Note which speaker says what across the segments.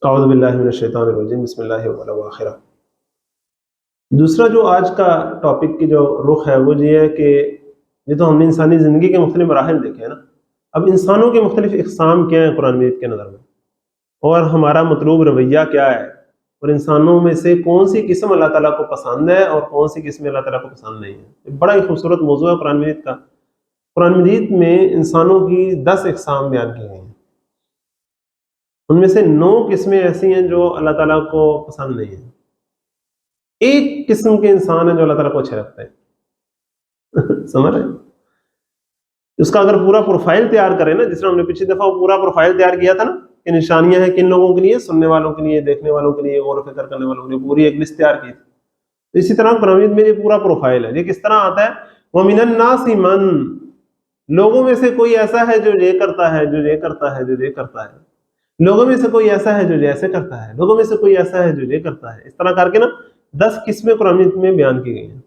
Speaker 1: اعوذ باللہ من الشیطان الرجیم، بسم اللہ الرحمن الرحیم۔ دوسرا جو آج کا ٹاپک کی جو رخ ہے وہ یہ ہے کہ یہ تو ہم نے انسانی زندگی کے مختلف مراحل دیکھے ہیں نا، اب انسانوں کے مختلف اقسام کیا ہیں قرآن مجید کے نظر میں، اور ہمارا مطلوب رویہ کیا ہے، اور انسانوں میں سے کون سی قسم اللہ تعالیٰ کو پسند ہے اور کون سی قسم اللہ تعالیٰ کو پسند نہیں ہے۔ بڑا ہی خوبصورت موضوع ہے قرآن مجید کا۔ قرآن مجید میں انسانوں کی 10 اقسام بیان کی گئی ہیں، ان میں سے 9 قسمیں ایسی ہیں جو اللہ تعالیٰ کو پسند نہیں ہیں، ایک قسم کے انسان ہیں جو اللہ تعالیٰ کو اچھے لگتے ہیں سمجھ رہے ہیں؟ اس کا اگر پورا پروفائل تیار کریں نا، جس طرح ہم نے پچھلی دفعہ پورا پروفائل تیار کیا تھا نا کہ نشانیاں ہیں کن لوگوں کے لیے، سننے والوں کے لیے، دیکھنے والوں کے لیے، غور و فکر کرنے والوں کے لیے، پوری ایک لسٹ تیار کی تھی۔ تو اسی طرح قرآن مجید میں یہ پورا پروفائل ہے۔ یہ کس طرح آتا ہے؟ وَمِنَ النَّاسِ مَن، لوگوں میں سے کوئی ایسا ہے جو یہ کرتا ہے، جو یہ کرتا ہے، جو یہ کرتا ہے۔ لوگوں میں سے کوئی ایسا ہے جو ایسے کرتا ہے، لوگوں میں سے کوئی ایسا ہے جو یہ کرتا ہے۔ اس طرح کر کے نا 10 قسمیں قرآن مجید میں بیان کی گئی ہیں۔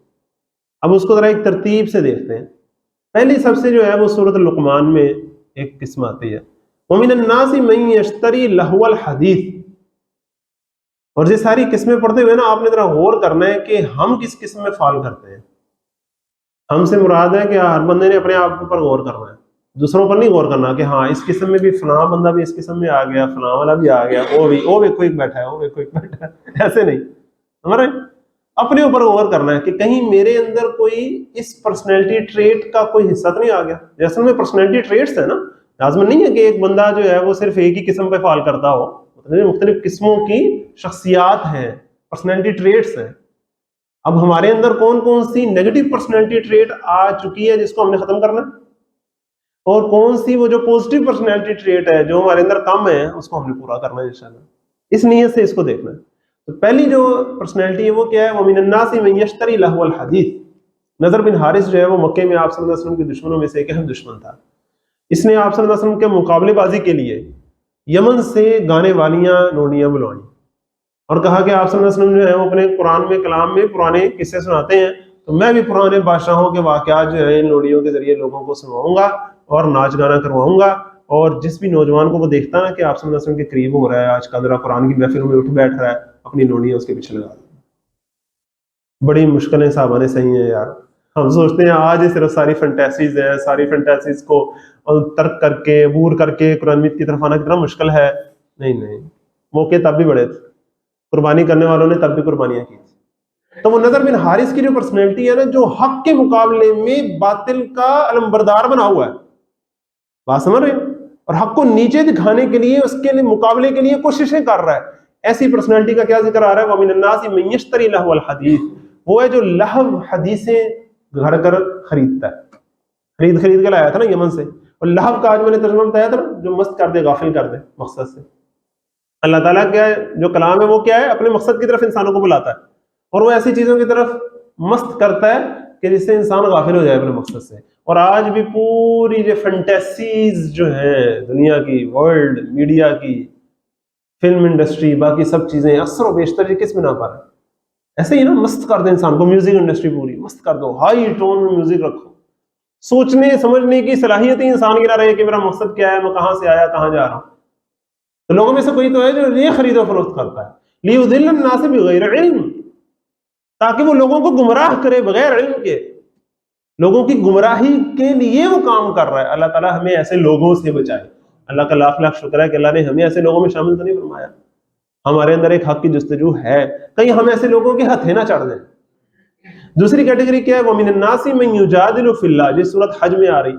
Speaker 1: اب اس کو ذرا ایک ترتیب سے دیکھتے ہیں۔ پہلی سب سے جو ہے وہ سورۃ لقمان میں ایک قسم آتی ہے، وَمِنَ النَّاسِ مَن يَشْتَرِي لَهْوَ الْحَدِيثِ۔ اور یہ ساری قسمیں پڑھتے ہوئے نا آپ نے ذرا غور کرنا ہے کہ ہم کس قسم میں فال کرتے ہیں۔ ہم سے مراد ہے کہ ہر بندے نے اپنے آپ پر غور کرنا ہے، دوسروں پر نہیں غور کرنا کہ ہاں اس قسم میں بھی فلاں بندہ بھی اس قسم میں آ گیا، فلاں والا بھی آ گیا، وہ بھی کوئی بیٹھا ہے، وہ بھی کوئی بیٹھا ہے، ایسے نہیں۔ ہمارے اپنے اوپر غور کرنا ہے کہ کہیں میرے اندر کوئی اس پرسنالٹی ٹریٹ کا کوئی حصہ تو نہیں آ گیا۔ جیسے میں پرسنالٹی ٹریٹس ہے نا، لازم نہیں ہے کہ ایک بندہ جو ہے وہ صرف ایک ہی قسم پہ فال کرتا ہو، مختلف قسموں کی شخصیات ہیں، پرسنالٹی ٹریٹس ہیں۔ اب ہمارے اندر کون کون سی نیگیٹو پرسنالٹی ٹریٹ آ چکی ہے جس کو ہم نے ختم کرنا ہے، اور کون سی وہ جو پوزیٹیو پرسنالٹی ٹریٹ ہے جو ہمارے اندر کم ہے اس کو ہم نے پورا کرنا ہے انشاءاللہ۔ اس نیت سے اس کو دیکھنا ہے۔ تو پہلی جو پرسنالٹی ہے وہ کیا ہے؟ وَمِنَ النَّاسِ مَن يَشْتَرِي لَهْوَ الْحَدِيثِ۔ نضر بن حارث جو ہے وہ مکے میں آپ صلی اللہ علیہ وسلم کے دشمنوں میں سے ایک اہم دشمن تھا۔ اس نے آپ صلی اللہ علیہ وسلم کے مقابلے بازی کے لیے یمن سے گانے والیاں نوڈیاں بلوائیں اور کہا کہ آپ صلی اللہ علیہ وسلم جو ہے وہ اپنے قرآن میں کلام میں پرانے قصے سناتے ہیں، تو میں بھی پرانے بادشاہوں کے واقعات جو ہیں ان لوڈیوں کے ذریعے لوگوں کو سنواؤں گا اور ناچ گانا کرواؤں گا، اور جس بھی نوجوان کو وہ دیکھتا نا کہ آپ صلی اللہ علیہ وسلم کے قریب ہو رہا ہے، آج کا ذرا قرآن کی محفلوں میں اٹھ بیٹھ رہا ہے، اپنی نوڈیاں اس کے پیچھے لگا دیں۔ بڑی مشکلیں صحابہ نے سہی ہیں یار۔ ہم سوچتے ہیں آج صرف ساری فنٹیسیز ہیں، ساری فنٹیسیز کو ترک کر کے عبور کر کے قرآن مجید کی طرف آنا کتنا مشکل ہے۔ نہیں، موقع تب بھی بڑے تھے، قربانی کرنے والوں نے تب بھی قربانیاں کی تھی۔ تو وہ نضر بن حارث کی جو پرسنالٹی ہے نا، جو حق کے مقابلے میں باطل کا علمبردار بنا ہوا ہے، بات سمجھ رہے ہیں، اور حق کو نیچے دکھانے کے لیے اس کے مقابلے کے لیے کوششیں کر رہا ہے، ایسی پرسنالٹی کا کیا ذکر آ رہا ہے؟ وَمِنَ النَّاسِ مَن يَشْتَرِي لَهْوَ الْحَدِيثِ۔ وہ ہے جو لہو حدیثیں گھڑ کر خریدتا ہے، خرید کے لایا تھا نا یمن سے۔ اور لہو کا آج میں نے ترجمہ بتایا تھا نا، جو مست کر دے، غافل کر دے مقصد سے۔ اللہ تعالیٰ کیا ہے جو کلام ہے وہ کیا ہے؟ اپنے مقصد کی طرف انسانوں کو بلاتا ہے، اور وہ ایسی چیزوں کی طرف مست کرتا ہے کہ جس سے انسان غافل ہو جائے اپنے مقصد سے۔ اور آج بھی پوری جو فنٹیسیز جو ہیں دنیا کی، ورلڈ میڈیا کی، فلم انڈسٹری، باقی سب چیزیں اکثر و بیشتر یہ کس بنا پر ہے؟ ایسے ہی نا، مست کر دیں انسان کو۔ میوزک انڈسٹری پوری مست کر دو، ہائی ٹون میں میوزک رکھو، سوچنے سمجھنے کی صلاحیت ہی انسان کی نہ رہے کہ میرا مقصد کیا ہے، میں کہاں سے آیا، کہاں جا رہا ہوں۔ تو لوگوں میں سے کوئی تو ہے جو یہ خرید و فروخت کرتا ہے، لِيُضِلَّ النَّاسَ بِغَيْرِ عِلْمٍ، تاکہ وہ لوگوں کو گمراہ کرے بغیر علم کے، لوگوں کی گمراہی کے لیے وہ کام کر رہا ہے۔ اللہ تعالیٰ ہمیں ایسے لوگوں سے بچائے۔ اللہ کا لاکھ لاکھ شکر ہے کہ اللہ نے ہمیں ایسے لوگوں میں شامل تو نہیں فرمایا۔ ہمارے اندر ایک حق کی جستجو ہے، کہیں ہم ایسے لوگوں کے ہتھے نہ چڑھ جائیں۔ دوسری کیٹیگری کیا ہے؟ وَمِنَ النَّاسِ مَن يُجَادِلُ فِي اللَّهِ، جس سورۃ حج میں آ رہی،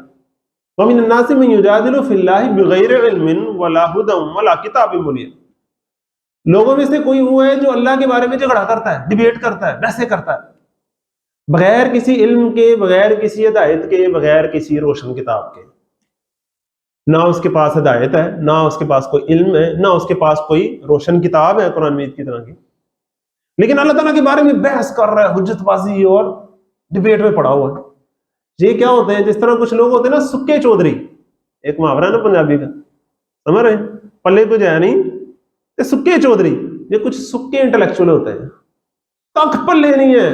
Speaker 1: وَمِنَ النَّاسِ مَن يُجَادِلُ فِي اللَّهِ بِغَيْرِ عِلْمٍ وَلَا هُدًى وَلَا كِتَابٍ مُنِيرٍ۔ لوگوں میں سے کوئی وہ ہے جو اللہ کے بارے میں جھگڑا کرتا ہے، ڈیبیٹ کرتا ہے، بحثیں کرتا ہے، بغیر کسی علم کے، بغیر کسی ہدایت کے، بغیر کسی روشن کتاب کے۔ نہ اس کے پاس ہدایت ہے، نہ اس کے پاس کوئی علم ہے، نہ اس کے پاس کوئی روشن کتاب ہے قرآن مجید کی طرح کی، لیکن اللہ تعالیٰ کے بارے میں بحث کر رہا ہے، حجت بازی اور ڈبیٹ میں پڑا ہوا ہے۔ یہ کیا ہوتے ہیں؟ جس طرح کچھ لوگ ہوتے ہیں نا سکے چودھری، ایک محاورہ ہے نا پنجابی کا، سمجھ رہے ہیں، پلے کچھ ہے نہیں، یہ سکے چودھری، یہ کچھ سکے انٹلیکچوئل ہوتے ہیں، تک پلے نہیں ہے،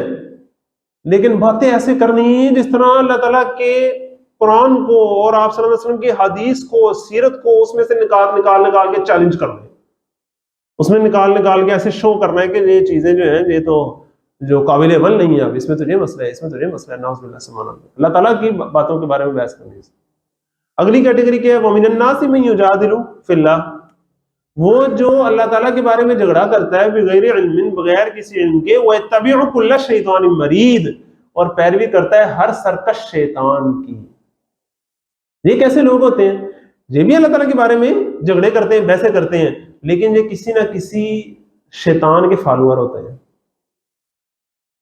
Speaker 1: لیکن باتیں ایسے کرنی جس طرح اللہ تعالیٰ کے قرآن کو اور آپ صلی اللہ علیہ وسلم کی حدیث کو، سیرت کو اس میں سے نکال کے چیلنج کر دیں۔ اس میں نکال کے ایسے شو کرنا ہے کہ یہ چیزیں جو ہیں یہ تو جو قابل عمل نہیں ہے، اب اس میں تجھے مسئلہ ہے، اس میں تجھے مسئلہ ہے، نعوذ باللہ سبحان اللہ، اللہ تعالیٰ کی باتوں کے بارے میں بحث کرنی ہے۔ اگلی کیٹیگری کیا ہے؟ وَمِنَ النَّاسِ مَن يُجَادِلُ فِي اللَّهِ، وہ جو اللہ تعالیٰ کے بارے میں جھگڑا کرتا ہے بغیر علم، بغیر کسی علم کے، وَيَتَّبِعُ كُلَّ شَيْطَانٍ مَرِيدٍ، اور پیروی کرتا ہے ہر سرکش شیطان کی۔ یہ کیسے لوگ ہوتے ہیں؟ یہ بھی اللہ تعالیٰ کے بارے میں جھگڑے کرتے ہیں، بحثیں کرتے ہیں، لیکن یہ کسی نہ کسی شیطان کے فالوور ہوتے ہیں۔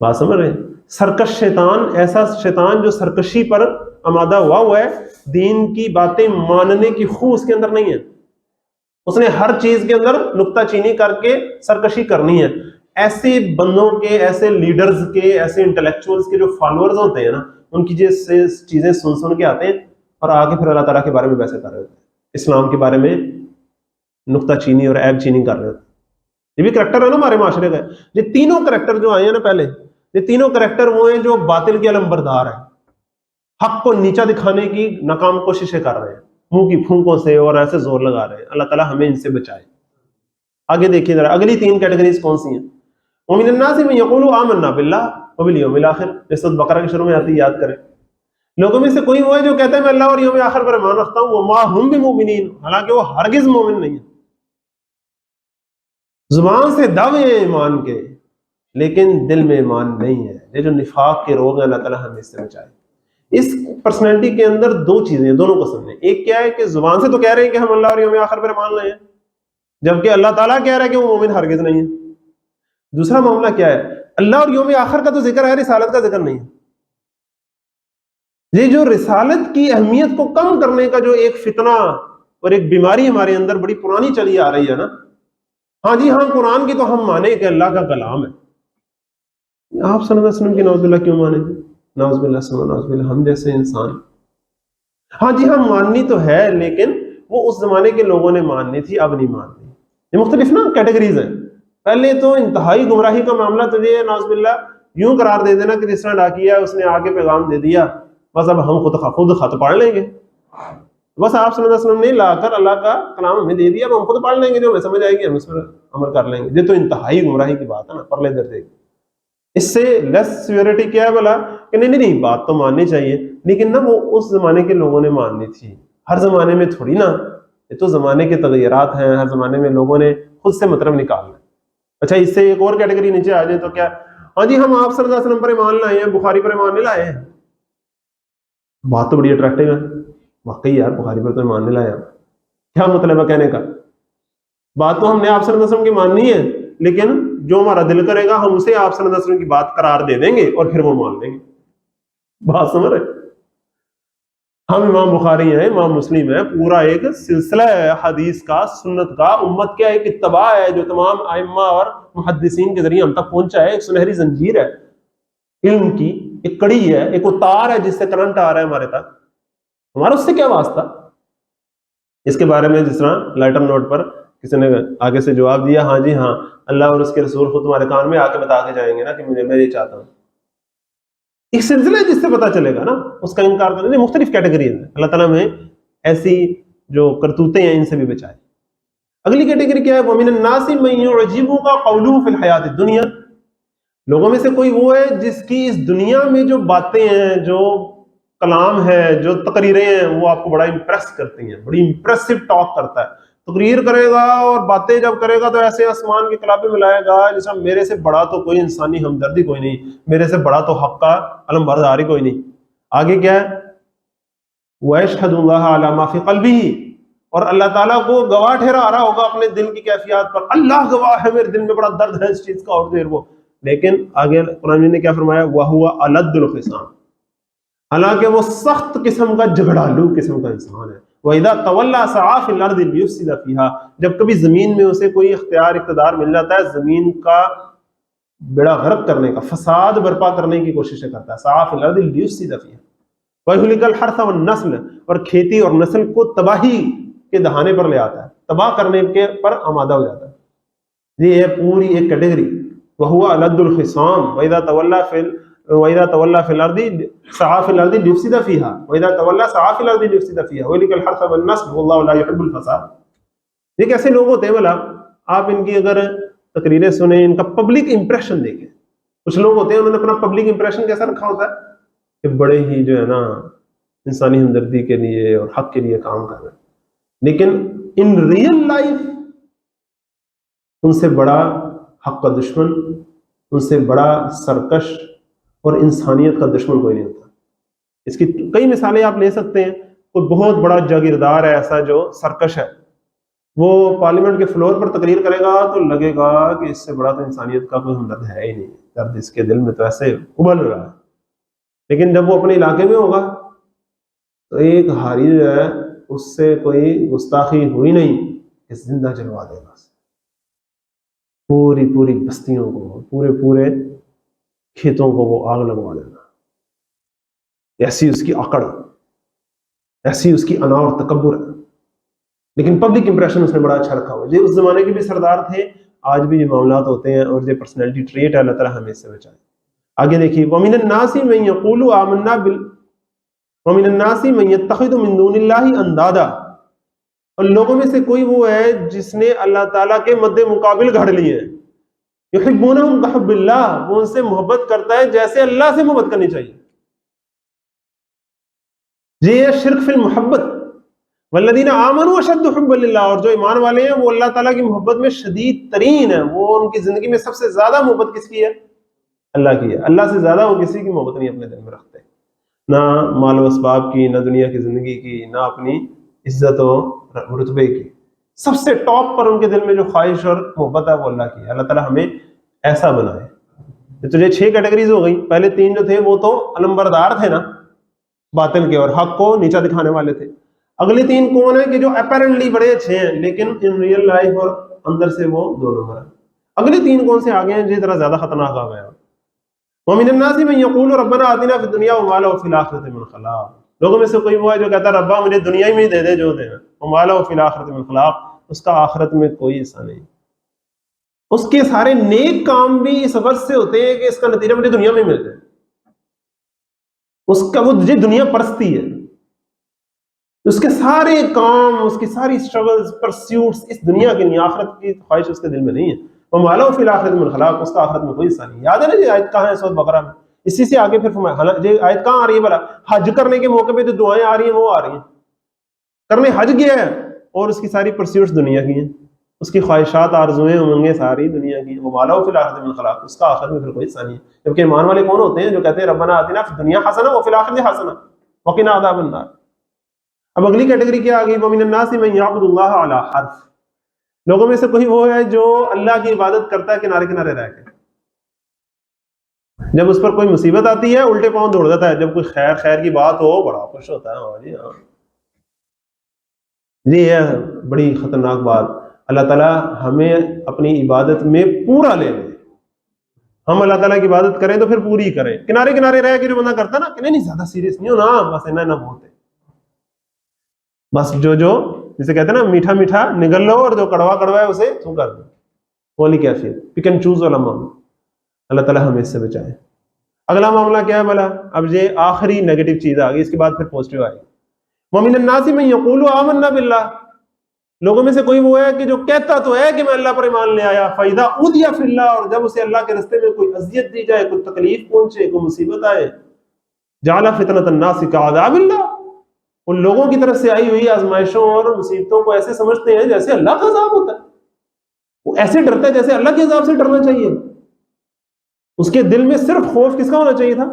Speaker 1: بات سمجھ رہے ہیں؟ سرکش شیطان، ایسا شیطان جو سرکشی پر آمادہ ہوا ہے، دین کی باتیں ماننے کی خو اس کے اندر نہیں ہے، اس نے ہر چیز کے اندر نکتہ چینی کر کے سرکشی کرنی ہے۔ ایسے بندوں کے، ایسے لیڈرز کے، ایسے انٹلیکچوئلز کے جو فالوورز ہوتے ہیں نا، ان کی جیسے چیزیں سن کے آتے ہیں اور آگے پھر اللہ تعالیٰ کے بارے میں ویسے کر رہے ہوتے ہیں، اسلام کے بارے میں نکتہ چینی اور عیب چینی کر رہے ہوتے ہیں۔ یہ بھی کریکٹر ہے نا ہمارے معاشرے کا۔ یہ تینوں کریکٹر جو آئے ہیں نا پہلے، یہ تینوں کریکٹر وہ ہیں جو باطل کے علمبردار ہیں، حق کو نیچا دکھانے کی ناکام کوششیں کر رہے ہیں، منہ کی پھونکوں سے اور ایسے زور لگا رہے ہیں۔ اللہ تعالیٰ ہمیں ان سے بچائے۔ آگے دیکھیے ذرا اگلی تین کیٹیگریز کون سی ہیں۔ وَمِنَ النَّاسِ مَن يَقُولُ آمَنَّا بِاللَّهِ وَبِالْيَوْمِ الْآخِرِ، جس سورۃ بقرہ کے شروع میں آتی ہے، یاد کریں۔ لوگوں میں سے کوئی وہ ہے جو کہتا ہے میں اللہ اور یوم آخر پر ایمان رکھتا ہوں، وَمَا هُم بِمُؤْمِنِينَ، حالانکہ وہ ہرگز مومن نہیں ہے۔ زبان سے دعوے ہیں ایمان کے، لیکن دل میں ایمان نہیں ہے۔ یہ جو نفاق کے روگ ہیں، اللہ تعالیٰ ہمیں اس سے بچائے۔ اس پرسنالٹی کے اندر دو چیزیں ہیں، دونوں قسم ہیں۔ ایک کیا ہے کہ زبان سے تو کہہ رہے ہیں کہ ہم اللہ اور یوم آخر پر ایمان لائے ہیں، جبکہ اللہ تعالیٰ کہہ رہا ہے کہ وہ مومن ہرگز نہیں ہے۔ دوسرا معاملہ کیا ہے؟ اللہ اور یوم آخر کا تو ذکر ہے، رسالت کا ذکر نہیں ہے۔ یہ جو رسالت کی اہمیت کو کم کرنے کا جو ایک فتنہ اور ایک بیماری ہمارے اندر بڑی پرانی چلی آ رہی ہے نا، ہاں جی ہاں قرآن کی تو ہم مانے کہ اللہ کا کلام ہے، آپ صلی اللہ علیہ وسلم کی نعوذ باللہ کیوں مانے گے؟ نعوذ باللہ نعوذ باللہ، ہم جیسے انسان، ہاں جی ہم ماننی تو ہے، لیکن وہ اس زمانے کے لوگوں نے ماننی تھی، اب نہیں ماننی۔ یہ مختلف نا کیٹیگریز ہیں۔ پہلے تو انتہائی گمراہی کا معاملہ تجھے نعوذ باللہ یوں قرار دے دینا کہ جس طرح ڈاکیا ہے اس نے آگے پیغام دے دیا، بس اب ہم خود خط پڑھ لیں گے، بس آپ صلی اللہ علیہ وسلم نے لا کر اللہ کا کلام ہمیں دے دیا، اب ہم خود پڑھ لیں گے، جو ہمیں سمجھ آئے گی ہم اس پر عمل کر لیں گے۔ یہ تو انتہائی گمراہی کی بات ہے نا، پرلے درجے کی۔ اس سے لیس سیوریٹی کیا ہے بلا کہ نہیں بات تو ماننی چاہیے، لیکن نا وہ اس زمانے کے لوگوں نے ماننی تھی، ہر زمانے میں تھوڑی نا، یہ تو زمانے کے تغیرات ہیں، ہر زمانے میں لوگوں نے خود سے مطلب نکالنا۔ اچھا اس سے ایک اور کیٹیگری نیچے آ جائے تو کیا، ہاں جی ہم آپ صلی اللہ علیہ وسلم پر ایمان لائے ہیں، بخاری پر ایمان نہیں لائے ہیں۔ بات تو بڑی اٹریکٹیو ہے، واقعی یار بخاری پر تو ایمان نہیں لایا، کیا مطلب ہے کہنے کا؟ بات تو ہم نے آپ صلی اللہ علیہ وسلم کی ماننی ہے، لیکن جو ہمارا دل کرے گا ہم اسے آپ صلی اللہ علیہ وسلم کی بات قرار دے دیں گے اور پھر وہ مان لیں گے۔ بات سمجھ رہے؟ ہم امام بخاری ہیں، امام مسلم ہے، پورا ایک سلسلہ ہے حدیث کا، سنت کا، امت کا ایک اتباع ہے جو تمام ائمہ اور محدثین کے ذریعے ہم تک پہنچا ہے، ایک سنہری زنجیر ہے علم کی، ایک کڑی ہے، ایک اتار ہے جس سے کرنٹ آ رہا ہے ہمارے تک، ہمارا اس سے کیا واسطہ؟ اس کے بارے میں جس طرح لائٹر نوٹ پر کسی نے آگے سے جواب دیا، ہاں جی ہاں اللہ اور اس کے رسول خود تمہارے کان میں آ کے بتا کے جائیں گے نا کہ میں یہ چاہتا ہوں، ایک سلسلہ ہے جس سے پتا چلے گا نا، اس کا انکار کرنے مختلف کیٹیگریز ہیں۔ اللہ تعالیٰ میں ایسی جو کرتوتیں ہیں ان سے بھی بچائے۔ اگلی کیٹیگری کیا ہے؟ وَمِنَ النَّاسِ مَن يُعْجِبُكَ قَوْلُهُ فِي الْحَيَاةِ الدُّنْيَا، لوگوں میں سے کوئی وہ ہے جس کی اس دنیا میں جو باتیں ہیں، جو کلام ہے، جو تقریریں ہیں، وہ آپ کو بڑا امپریس کرتی ہیں، بڑی امپریسو ٹاک کرتا ہے، تقریر کرے گا اور باتیں جب کرے گا تو ایسے آسمان کے کلابے ملائے گا جیسا میرے سے بڑا تو کوئی انسانی ہمدردی کوئی نہیں، میرے سے بڑا تو حق کا علم برداری کوئی نہیں۔ آگے کیا ہے؟ وَيَشْهَدُ اللَّهَ عَلَى مَا فِي قَلْبِهِ، اور اللہ تعالیٰ کو گواہ ٹھہرا رہا ہوگا اپنے دل کی کیفیات پر، اللہ گواہ ہے میرے دل میں بڑا درد ہے اس چیز کا اور دیر وہ، لیکن آگے قرآن نے کیا فرمایا؟ وَهُوَ أَلَدُّ الْخِصَامِ، حالانکہ وہ سخت قسم کا جھگڑالو قسم کا انسان ہے۔ وَإِذَا تَوَلَّى سَعَىٰ فِي الْأَرْضِ لِيُفْسِدَ فِيهَا، جب کبھی زمین میں اسے کوئی اقتدار مل جاتا ہے، زمین کا بیڑا غرق کرنے کا، فساد برپا کرنے کی کوشش کرتا ہے، سَعَىٰ فِي الْأَرْضِ لِيُفْسِدَ فِيهَا وَيُهْلِكَ الْحَرْثَ وَالنَّسْلَ، اور کھیتی اور نسل کو تباہی کے دہانے پر لے آتا ہے، تباہ کرنے کے پر آمادہ ہو جاتا ہے۔ یہ ہے پوری ایک کیٹیگری، وَهُوَ أَلَدُّ الْخِصَامِ وَإِذَا تَوَلَّى فِي الْأَرْضِ سَعَىٰ فِي الْأَرْضِ لِيُفْسِدَ فِيهَا وَإِذَا تَوَلَّى سَعَىٰ فِي الْأَرْضِ لِيُفْسِدَ فِيهَا وَيُهْلِكَ الْحَرْثَ وَالنَّسْلَ وَاللَّهُ لَا يُحِبُّ الْفَسَادَ۔ یہ کیسے لوگ ہوتے ہیں بھلا؟ آپ ان کی اگر تقریریں سنیں، ان کا پبلک امپریشن دیکھیں. کچھ لوگ ہوتے ہیں انہوں نے اپنا پبلک امپریشن کیسا رکھا ہوتا ہے کہ بڑے ہی جو ہے نا انسانی ہمدردی کے لیے اور حق کے لیے کام کر رہے ہیں، لیکن ان ریئل لائف ان سے بڑا حق کا دشمن، ان سے بڑا سرکش اور انسانیت کا دشمن کوئی نہیں ہوتا. اس کی کئی مثالیں آپ لے سکتے ہیں. کوئی بہت بڑا جاگیردار ہے ایسا جو سرکش ہے، وہ پارلیمنٹ کے فلور پر تقریر کرے گا تو لگے گا کہ اس سے بڑا تو انسانیت کا کوئی ہمدرد ہے ہی نہیں، درد اس کے دل میں تو ایسے ابل رہا ہے. لیکن جب وہ اپنے علاقے میں ہوگا تو ایک ہاری جو ہے اس سے کوئی گستاخی ہوئی نہیں کہ زندہ جلوا دے گا پوری بستیوں کو، پورے کھیتوں کو وہ آگ لگوا دے گا. ایسی اس کی اکڑ، ایسی اس کی انا اور تکبر ہے. لیکن پبلک امپریشن اس نے بڑا اچھا رکھا ہوا. یہ اس زمانے کے بھی سردار تھے، آج بھی یہ معاملات ہوتے ہیں اور یہ پرسنالٹی ٹریٹ ہے. اللہ تعالیٰ ہمیں اس سے بچائے. آگے دیکھیے وَمِنَ النَّاسِ مَن يَقُولُ آمَنَّا وَمِنَ النَّاسِ مَن يَتَّخِذُ مِن دُونِ اللَّهِ أَندَادًا، اور لوگوں میں سے کوئی وہ ہے جس نے اللہ تعالیٰ کے مد مقابل گھڑ لیے ہیں. يُحِبُّونَهُمْ كَحُبِّ اللَّهِ، وہ ان سے محبت کرتا ہے جیسے اللہ سے محبت کرنی چاہیے. یہ ہے شرک فی المحبت. والذین آمنوا اشد حبا للہ، اور جو ایمان والے ہیں وہ اللہ تعالیٰ کی محبت میں شدید ترین ہے. وہ ان کی زندگی میں سب سے زیادہ محبت کس کی ہے؟ اللہ کی ہے. اللہ سے زیادہ وہ کسی کی محبت نہیں اپنے دل میں رکھتے، نہ مال و اسباب کی، نہ دنیا کی زندگی کی، نہ اپنی عزت و رتبے کی. سب سے ٹاپ پر ان کے دل میں جو خواہش اور محبت ہے وہ اللہ کی ہے. اللہ تعالیٰ ہمیں ایسا بنائے. تو یہ 6 کیٹیگریز ہو گئی. پہلے 3 جو تھے وہ تو علمبردار تھے نا باطل کے اور حق کو نیچا دکھانے والے تھے. اگلے 3 کون ہیں کہ جو اپیرنٹلی بڑے اچھے ہیں لیکن ان ریئل لائف اور اندر سے وہ 2 نمبر ہیں. اگلے 3 کون سے آگے ہیں جس طرح زیادہ خطرناک آ گئے ہیں. وَمِنَ النَّاسِ مَن يَقُولُ رَبَّنَا آتِنَا فِي الدُّنْيَا وَمَا لَهُ فِي الْآخِرَةِ مِنْ خَلَاقٍ. لوگوں میں سے کوئی وہ ہے جو کہتا ہے ربا مجھے دنیا میں ہی دے دے جو دینا، وَمَا لَهُ فِي الْآخِرَةِ مِنْ خَلَاقٍ، اس کا آخرت میں کوئی حصہ نہیں. اس کے سارے نیک کام بھی اس غرض سے ہوتے ہیں کہ اس کا نتیجہ مجھے دنیا میں مل جائے. اس کا وہ دنیا پرستی ہے. اس کے سارے کام، اس کی ساری اسٹرگلز، پرسیوٹس اس دنیا کے نہیں، آخرت کی خواہش اس کے دل میں نہیں ہے. وَمَا لَهُ فِي الْآخِرَةِ مِنْ خَلَاقٍ، اس کا آخرت میں کوئی حصہ نہیں. یاد ہے نا یہ آیت کہاں ہے سورۃ بقرہ میں؟ اسی سے آگے پھر فرمایا. یہ آیت کہاں آ رہی ہے بھلا؟ حج کرنے کے موقع پہ جو دعائیں آ رہی ہیں وہ آ رہی ہیں. کرنے حج گیا ہے اور اس کی ساری پرسیوٹس دنیا کی ہیں، اس کی خواہشات، آرزوئیں، امنگیں ساری دنیا کی ہیں. وَمَا لَهُ فِي الْآخِرَةِ مِنْ خَلَاقٍ، اس کا آخرت میں پھر کوئی حصہ نہیں ہے. جبکہ ایمان والے کون ہوتے ہیں جو کہتے ہیں ربنا آتنا فی الدنیا حسنہ وفی الآخرۃ حسنہ وقنا عذاب النار. اب اگلی کیٹیگری کیا آ گئی؟ وَمِنَ النَّاسِ مَن يَعْبُدُ اللَّهَ عَلَى حَرْفٍ. لوگوں میں سے کوئی وہ ہے جو اللہ کی عبادت کرتا ہے کنارے کنارے رہ کے. جب اس پر کوئی مصیبت آتی ہے الٹے پاؤں دوڑ جاتا ہے، جب کوئی خیر کی بات ہو بڑا خوش ہوتا ہے. ہاں جی ہاں، یہ ہے بڑی خطرناک بات. اللہ تعالیٰ ہمیں اپنی عبادت میں پورا لے لے. ہم اللہ تعالیٰ کی عبادت کریں تو پھر پوری کریں. کنارے کنارے رہ کے جو بندہ کرتا نا کہ نہیں زیادہ سیریس نہیں ہونا، بس نہ بہت ہے، بس جو جسے کہتے ہیں نا میٹھا میٹھا نگل لو اور جو کڑوا کڑوا ہے اسے تو کر دو. والی کیفیت پک اینڈ چوز والا معاملہ. اللہ تعالیٰ ہمیں اس سے بچائے. اگلا معاملہ کیا ہے بھلا؟ اب یہ آخری نیگیٹو چیز آ گئی، اس کے بعد پھر پازیٹیو آئی. وَمِنَ النَّاسِ مَن يَقُولُ آمَنَّا بِاللَّهِ. لوگوں میں سے کوئی وہ ہے کہ جو کہتا تو ہے کہ میں اللہ پر ایمان لے آیا، فَإِذَا أُوذِيَ فِي اللَّهِ، اور جب اسے اللہ کے راستے میں کوئی اذیت دی جائے، کوئی تکلیف پہنچے، کوئی مصیبت آئے، جعل فتنة الناس كعذاب اللہ، ان لوگوں کی طرف سے آئی ہوئی آزمائشوں اور مصیبتوں کو ایسے سمجھتے ہیں جیسے اللہ کا عذاب ہوتا ہے. وہ ایسے ڈرتا ہے جیسے اللہ کے عذاب سے ڈرنا چاہیے. اس کے دل میں صرف خوف کس کا ہونا چاہیے تھا؟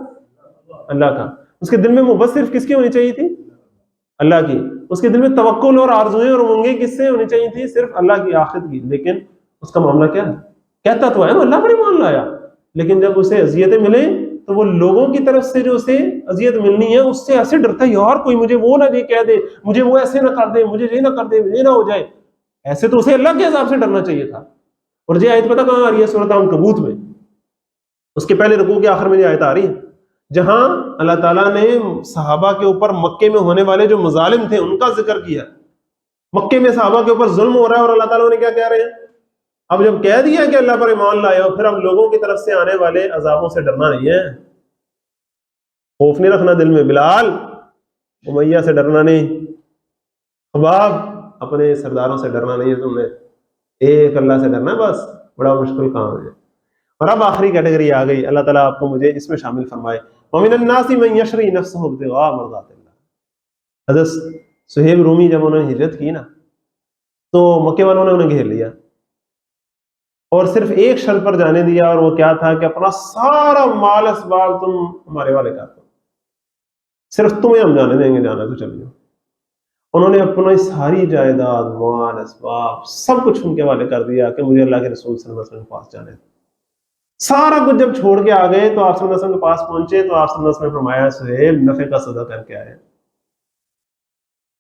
Speaker 1: اللہ کا. اس کے دل میں محبت صرف کس کی ہونی چاہیے تھی؟ اللہ کی. اس کے دل میں توکل اور آرزوئیں اور امنگیں کس سے ہونی چاہیے تھی؟ صرف اللہ کی آخرت کی. لیکن اس کا معاملہ کیا ہے؟ کہتا تو ہے میں اللہ پر ایمان لایا، لیکن جب اسے اذیتیں ملیں تو وہ لوگوں کی طرف سے جو اسے اذیت ملنی ہے اس سے ایسے ڈرتا ہے یار کوئی مجھے وہ نہ کہہ دے، مجھے وہ ایسے نہ کر دے، مجھے یہ نہ کر دے، یہ نہ ہو جائے. ایسے تو اسے اللہ کے عذاب سے ڈرنا چاہیے تھا. اور یہ آیت پتہ کہاں آ رہی ہے؟ سورۃ عنکبوت میں. اس کے پہلے رکوع کے آخر میں یہ آیت آ رہی ہے جہاں اللہ تعالیٰ نے صحابہ کے اوپر مکے میں ہونے والے جو مظالم تھے ان کا ذکر کیا. مکے میں صحابہ کے اوپر ظلم ہو رہا ہے اور اللہ تعالیٰ نے کیا کہہ رہے ہیں؟ اب جب کہہ دیا کہ اللہ پر ایمان لائے ہو، پھر اب لوگوں کی طرف سے آنے والے عذابوں سے ڈرنا نہیں ہے، خوف نہیں رکھنا دل میں. بلال امیہ سے ڈرنا نہیں، خباب اپنے سرداروں سے ڈرنا نہیں ہے تم نے. ایک اللہ سے ڈرنا بس بڑا مشکل کام ہے. اور اب آخری کیٹیگری آ گئی, اللہ تعالیٰ آپ کو مجھے اس میں شامل فرمائے. وَمِنَ النَّاسِ مَن يَشْرِي نَفْسَهُ ابْتِغَاءَ مَرْضَاتِ اللَّهِ. حضرت صہیب رومی جب انہوں نے ہجرت کی نا تو مکے والوں نے انہیں گھیر لیا اور صرف ایک شرط پر جانے دیا, اور وہ کیا تھا کہ اپنا سارا مال اسباب تم ہمارے والے کر دو, صرف تمہیں ہم جانے دیں گے, جانا تو چل جاؤ. انہوں نے اپنا ساری جائیداد مال اسباب سب کچھ ان کے حوالے کر دیا کہ مجھے اللہ کے رسول صلی اللہ علیہ وسلم کے پاس جانے. سارا کچھ جب چھوڑ کے آ گئے تو آپ صلی اللہ علیہ وسلم کے پاس پہنچے تو آپ صلی اللہ علیہ وسلم نے فرمایا سہیل نفع کا سودا کر کے آئے.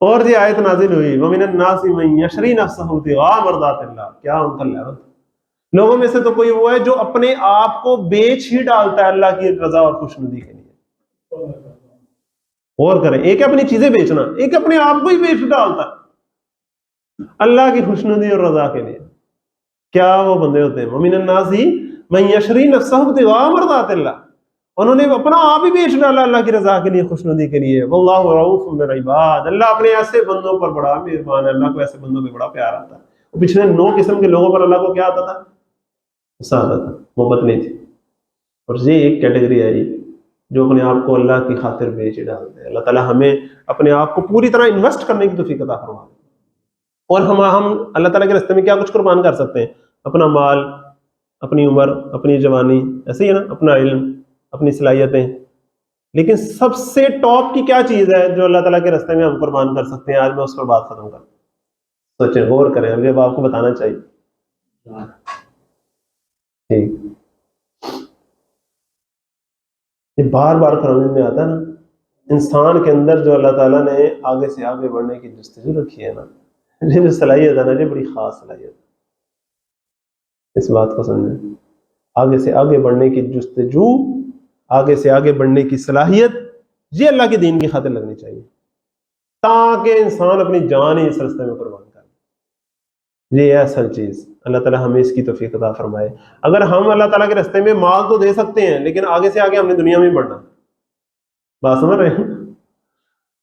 Speaker 1: اور یہ آیت نازل ہوئی وَمِنَ النَّاسِ مَن يَشْرِي نَفْسَهُ ابْتِغَاءَ مَرْضَاتِ اللَّهِ. کیا ان کا لیول, لوگوں میں سے تو کوئی وہ ہے جو اپنے آپ کو بیچ ہی ڈالتا ہے اللہ کی رضا اور خوشنودی کے لیے. اور کریں, ایک اپنی چیزیں بیچنا, ایک اپنے آپ کو ہی بیچ ڈالتا ہے اللہ کی خوشنودی اور رضا کے لیے. کیا وہ بندے ہوتے ہیں وَمِنَ النَّاسِ مَن يَشْرِي نَفْسَهُ ابْتِغَاءَ مَرْضَاتِ اللَّهِ. انہوں نے اپنا آپ ہی بیچ ڈالا اللہ کی رضا کے لیے, خوشنودی کے لیے. واللہ رؤوف بالعباد. اللہ اپنے ایسے بندوں پر بڑا مہربان ہے, اللہ کو ایسے بندوں پہ بڑا پیار آتا ہے. پچھلے 9 قسم کے لوگوں پر اللہ کو کیا آتا تھا, غصہ آتا تھا, محبت نہیں تھی. اور یہ ایک کیٹیگری ہے جو اپنے آپ کو اللہ کی خاطر بیچ ڈالتے ہیں. اللہ تعالیٰ ہمیں اپنے آپ کو پوری طرح انویسٹ کرنے کی توفیق عطا فرمائے. اور ہم اللہ تعالیٰ کے راستے میں کیا کچھ قربان کر سکتے ہیں, اپنا مال, اپنی عمر, اپنی جوانی, ایسے ہی ہے نا, اپنا علم, اپنی صلاحیتیں. لیکن سب سے ٹاپ کی کیا چیز ہے جو اللہ تعالیٰ کے راستے میں ہم قربان کر سکتے ہیں؟ آج میں اس پر بات ختم کروں. سوچیں, غور کریں, ابھی اب آپ کو بتانا چاہیے. ٹھیک, یہ بار بار قرآن میں آتا ہے نا, انسان کے اندر جو اللہ تعالیٰ نے آگے سے آگے بڑھنے کی جستجو رکھی ہے نا, یہ جو صلاحیت ہے نا, یہ بڑی خاص صلاحیت ہے. اس بات کو سمجھیں, آگے سے آگے بڑھنے کی جستجو, آگے سے آگے بڑھنے کی صلاحیت, یہ اللہ کے دین کی خاطر لگنی چاہیے تاکہ انسان اپنی جان ہی اس راستے میں قربان کرے. یہ ہے اصل چیز. اللہ تعالیٰ ہمیں اس کی توفیق عطا فرمائے. اگر ہم اللہ تعالیٰ کے راستے میں مال تو دے سکتے ہیں, لیکن آگے سے آگے ہم نے دنیا میں بڑھنا, بات سمجھ رہے ہیں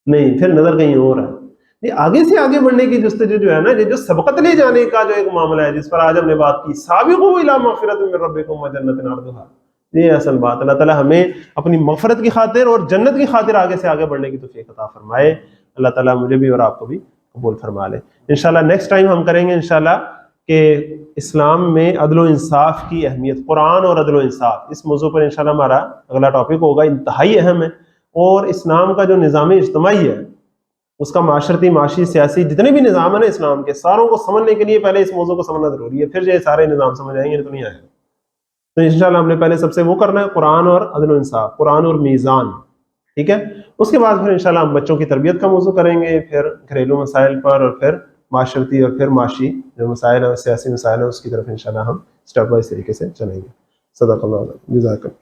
Speaker 1: نہیں, پھر نظر کہیں اور ہے. یہ آگے سے آگے بڑھنے کی جستجو جو ہے نا, یہ جو سبقت لے جانے کا جو ایک معاملہ ہے جس پر آج ہم نے بات کی, سابقوا الی مغفرۃ من ربکم وجنۃ عرضھا, یہ اصل بات. اللہ تعالیٰ ہمیں اپنی مغفرت کی خاطر اور جنت کی خاطر آگے سے آگے بڑھنے کی توفیق عطا فرمائے. اللہ تعالیٰ مجھے بھی اور آپ کو بھی قبول فرما لے. انشاءاللہ نیکسٹ ٹائم ہم کریں گے انشاءاللہ کہ اسلام میں عدل و انصاف کی اہمیت, قرآن اور عدل و انصاف, اس موضوع پر انشاءاللہ ہمارا اگلا ٹاپک ہوگا. انتہائی اہم ہے, اور اسلام کا جو نظام اجتماعی ہے, اس کا معاشرتی, معاشی, سیاسی جتنے بھی نظام ہیں نا اسلام کے, ساروں کو سمجھنے کے لیے پہلے اس موضوع کو سمجھنا ضروری ہے, پھر یہ سارے نظام سمجھ آئیں گے تو نہیں آئے گا. تو انشاءاللہ ہم نے پہلے سب سے وہ کرنا ہے, قرآن اور عدل و انصاف, قرآن اور میزان. ٹھیک ہے, اس کے بعد پھر انشاءاللہ ہم بچوں کی تربیت کا موضوع کریں گے, پھر گھریلو مسائل پر, اور پھر معاشرتی, اور پھر معاشی جو مسائل ہیں, سیاسی مسائل ہیں, اس کی طرف انشاءاللہ ہم اسٹیپ وائز طریقے سے چلیں گے. صدق اللہ, جزاک اللہ.